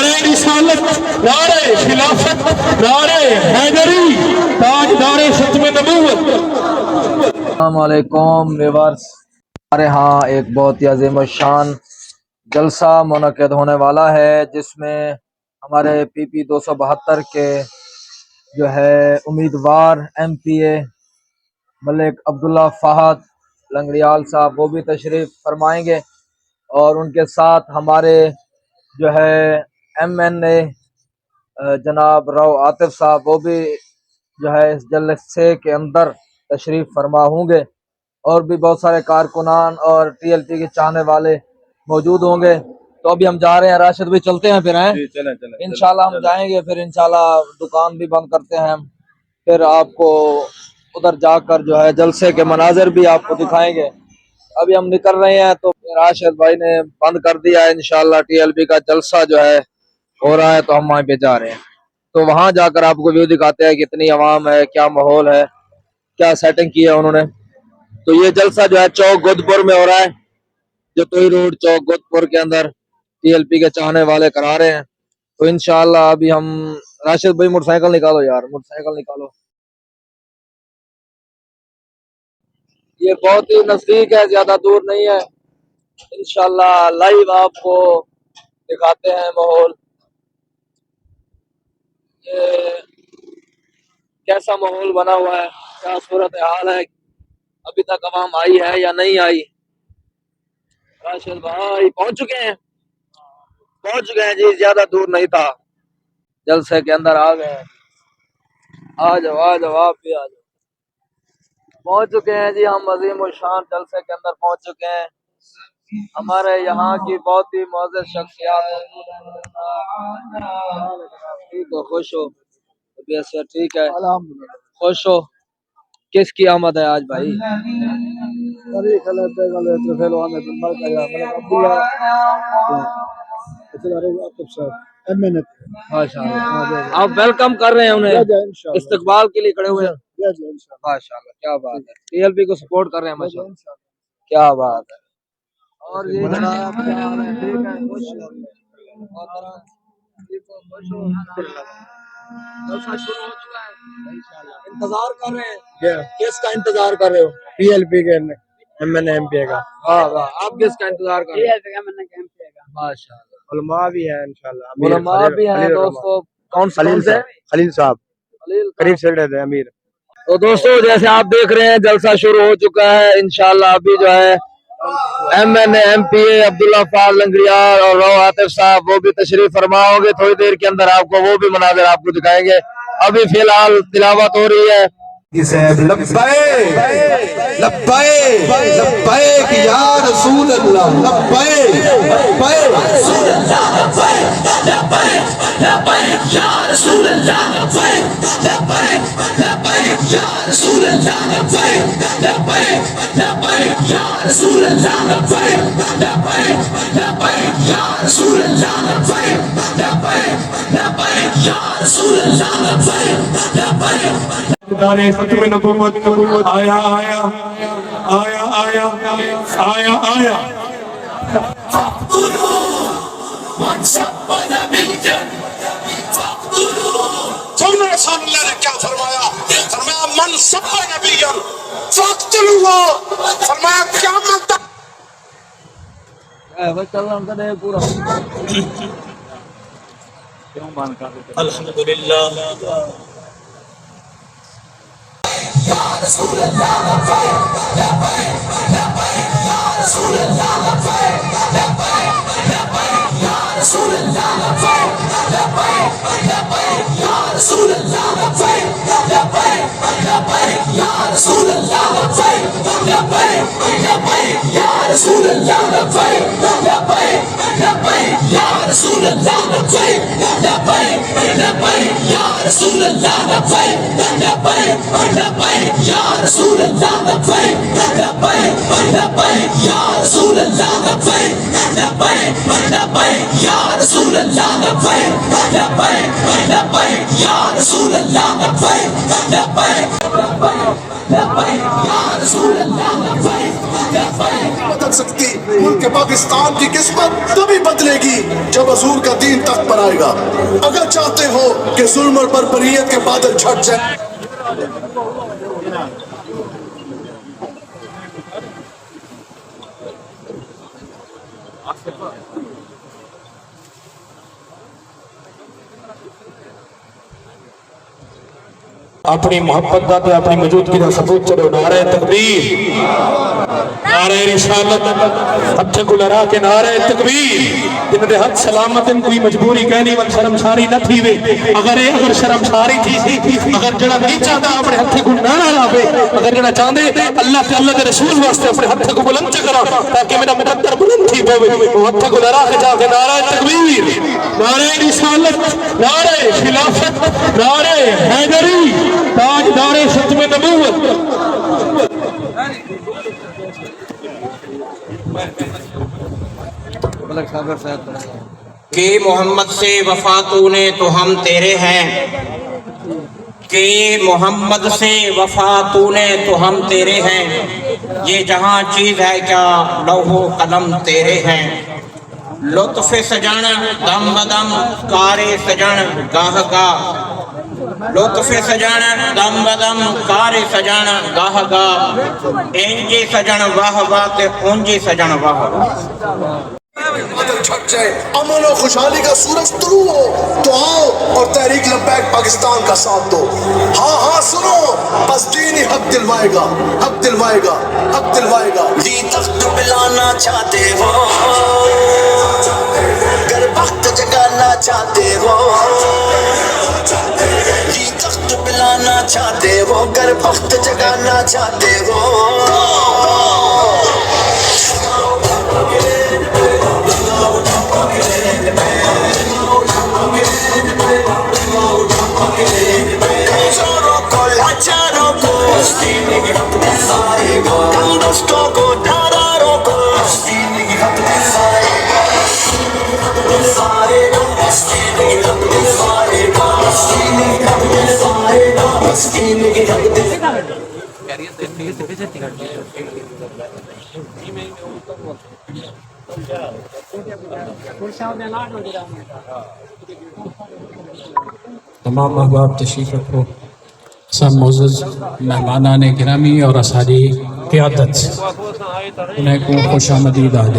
नारे रिसालत, नारे खिलाफत, नारे हैदरी, ताजदारे खत्म नबूवत। अस्सलामुअलैकुम व्यूअर्स, हमारे यहाँ एक बहुत ही अजीम शान जलसा मुनक्किद होने वाला है, जिसमें हमारे पीपी 272 के जो है उम्मीदवार MPA मलिक अब्दुल्ला फहद लंगड़ियाल साहब वो भी तशरीफ फरमाएंगे और उनके साथ हमारे जो है MNA जनाब राव आतिफ साहब वो भी जो है इस जलसे के अंदर तशरीफ फरमा होंगे और भी बहुत सारे कारकुनान और TLP के चाहने वाले मौजूद होंगे। तो अभी हम जा रहे हैं, राशिद भाई चलते हैं फिर हैं इंशाल्लाह हम जाएंगे, फिर इंशाल्लाह दुकान भी बंद करते हैं, फिर आपको उधर जाकर जो है जलसे के मनाजिर भी आपको दिखाएंगे। अभी हम निकल रहे हैं तो राशिद भाई ने बंद कर दिया है, इंशाल्लाह TLP का जलसा जो है हो रहा है तो हम वहीं पे जा रहे हैं, तो वहां जाकर आपको व्यू दिखाते हैं कितनी आवाम है, क्या माहौल है, क्या सेटिंग की है उन्होंने। तो ये जलसा जो है चौक गोदपुर में हो रहा है, जो तोई रोड चौक गोदपुर के अंदर TLP के चाहने वाले करा रहे हैं। तो इंशाल्लाह अभी हम, राशिद भाई मोटरसाइकिल निकालो यार, मोटरसाइकिल निकालो, ये बहुत ही नजदीक है, ज्यादा दूर नहीं है। इंशाल्लाह लाइव आपको दिखाते हैं माहौल, ये कैसा माहौल बना हुआ है, क्या सूरत हाल है, अभी तक आवाम आई है या नहीं आई। राशिद भाई पहुंच चुके हैं, पहुंच चुके हैं जी, ज्यादा दूर नहीं था, जलसे के अंदर आ गए हैं। आ जाओ आ जाओ, आप भी आ जाओ, पहुंच चुके हैं जी हम अजीम और शान जलसे के अंदर पहुंच चुके हैं। हमारे यहाँ की बहुत ही मौजूद शख्सियात, ठीक हो, खुश हो, तबीयत से ठीक है, खुश हो, किसकी आमद है आज भाई? माशाल्लाह, आप वेलकम कर रहे हैं उन्हें, इस्तकबाल के लिए खड़े हुए हैं। माशाल्लाह, क्या बात है, TLP को सपोर्ट कर रहे हैं, माशाल्लाह, क्या बात है। और ये जनाब क्या हाल है, ठीक है, खुश हो, जलसा शुरू हो चुका है, इंतजार कर रहे हैं, किसका इंतजार कर रहे हो? TLP के MNA MPA का। वाह वाह, आप किसका इंतजार कर रहे हो? माशाल्लाह, उलमा भी है इंशाल्लाह, उलमा भी हैं दोस्तों, कौन से? खलील साहब करीब से थे अमीर। तो दोस्तों जैसे आप देख रहे हैं जलसा शुरू हो चुका है, इंशाल्लाह अभी जो है MNA MPA अब्दुल्ला फहद लंगड़ियाल और राव आतिफ साहब वो भी तशरीफ फरमा होंगे, थोड़ी देर के अंदर आपको वो भी मनाजिर आपको दिखाएंगे। अभी फिलहाल तिलावत हो रही है। लब्बैक लब्बैक लब्बैक या रसूल अल्लाह, लब्बैक लब्बैक लब्बैक लब्बैक या रसूल अल्लाह, लब्बैक लब्बैक लब्बैक या रसूल अल्लाह, लब्बैक लब्बैक लब्बैक या रसूल अल्लाह, लब्बैक लब्बैक लब्बैक या रसूल अल्लाह, लब्बैक लब्बैक लब्बैक या रसूल अल्लाह, लब्बैक लब्बैक दारे खत्म नबूवत आया आया आया आया आया आया। तुमने रसूलुल्लाह ने क्या फरमाया? फरमाया मन सब्बा नबिय्यन फक़्तुलूहु, फरमाया क्या मानता है वो चल रहा है पूरा, क्यों मान का अल्हम्दुलिल्लाह। बदल सकती। मुल्क पाकिस्तान की किस्मत तभी बदलेगी जब हजूर का दीन तख्त पर आएगा। अगर चाहते हो कि जुल्म और बर्बरियत के बादल छट जाए, अपनी मोहब्बत का तो अपनी मौजूदगी का सबूत चलो। नारे तकबीर, नारे रिसालत, हथ को लड़ा के नारे तकबीर। जिन्हें हथ सलामत कोई मजबूरी कहनी वन शर्मसारी न थी वे। अगर शर्मसारी थी अगर जड़ा नहीं चाहता अपने हथ को ना लावे, अगर जड़ा चाहते अल्लाह से अल्लाह के रसूल वास्ते अपने हथ को बुलंद करा ताकि मेरा मुकद्दर बुलंद थी पवे, वो हथ को लड़ा के जाके नारे तकबीर, नारे रिसालत, नारे खिलाफत, नारे हैदरी, ताजदारे खत्म नबूवत। कि मोहम्मद से वफा तूने तो हम तेरे हैं, कि मोहम्मद से वफा तूने तो हम तेरे हैं। ये जहां चीज है क्या लौहो कलम तेरे हैं। लुत्फ सजन दम बदम कारे सजन गाह गा, लुत्फ सजन दम बदम कारे सजन गाह गा। इंजी सजन वाह वाह ते उंजी सजन वाह वाह। बादल छट जाए, अमन और खुशहाली का सूरज तुलू हो तो आओ और तहरीक लब्बैक पाकिस्तान का साथ दो। हाँ हाँ सुनो, बस दीन ही हक दिलवाएगा, हक दिलवाएगा, हक दिलवाएगा। दी तख्त पिलाना चाहते हो, गर वक्त जगाना चाहते हो। दी तख्त पिलाना चाहते हो, गर वक्त जगाना चाहते हो। कमजोरों को लाचारों को तंदुरुस्तों को नादारों को तमाम अहबाब तशरीफ़ रखो, सब मोअज़्ज़ज़ मेहमानान गिरामी और असारी क़यादत, उन्हें को खुश आमदीद आदे।